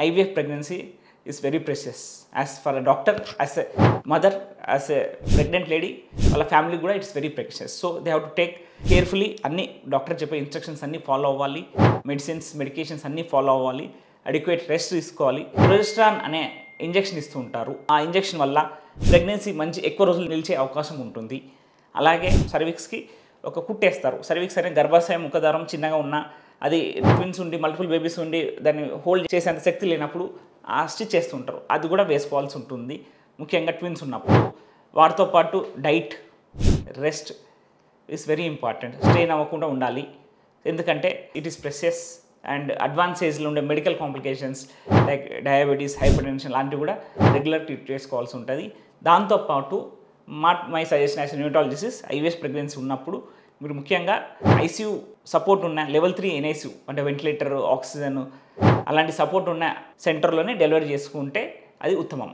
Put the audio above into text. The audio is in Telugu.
IVF pregnancy is very precious. As for a doctor, as a mother, as a pregnant lady, వాళ్ళ ఫ్యామిలీ కూడా it's very precious. So they have to take carefully అన్ని డాక్టర్ చెప్పే ఇన్స్ట్రక్షన్స్ అన్నీ ఫాలో అవ్వాలి, మెడికేషన్స్ అన్నీ ఫాలో అవ్వాలి, అడిక్వేట్ రెస్ట్ తీసుకోవాలి. ప్రొజెస్ట్రాన్ అనే ఇంజెక్షన్ ఇస్తూ ఉంటారు. ఆ ఇంజెక్షన్ వల్ల ప్రెగ్నెన్సీ ఎక్కువ రోజులు నిలిచే అవకాశం ఉంటుంది. అలాగే సర్విక్స్కి ఒక కుట్టేస్తారు. సర్విక్స్ అనే గర్భాశయ ముఖద్వారం చిన్నగా ఉన్న అది ట్విన్స్ ఉండి మల్టిపుల్ బేబీస్ ఉండి దాన్ని హోల్డ్ చేసేంత శక్తి లేనప్పుడు ఆ స్టిచ్ చేస్తుంటారు. అది కూడా వేసుకోవాల్సి ఉంటుంది, ముఖ్యంగా ట్విన్స్ ఉన్నప్పుడు. వాటితో పాటు diet, rest is very important. Strain అవ్వకుండా ఉండాలి, ఎందుకంటే it is precious. And advance ఏజ్లో ఉండే medical complications like diabetes, hypertension లాంటివి కూడా రెగ్యులర్ ట్రీట్ చేసుకోవాల్సి ఉంటుంది. దాంతోపాటు my suggestion as neonatologist, IVF pregnancy ఉన్నప్పుడు మీరు ముఖ్యంగా ICU సపోర్ట్ ఉన్న లెవెల్ 3 NICU అంటే వెంటిలేటర్, ఆక్సిజన్ అలాంటి సపోర్ట్ ఉన్న సెంటర్లోనే డెలివరీ చేసుకుంటే అది ఉత్తమం.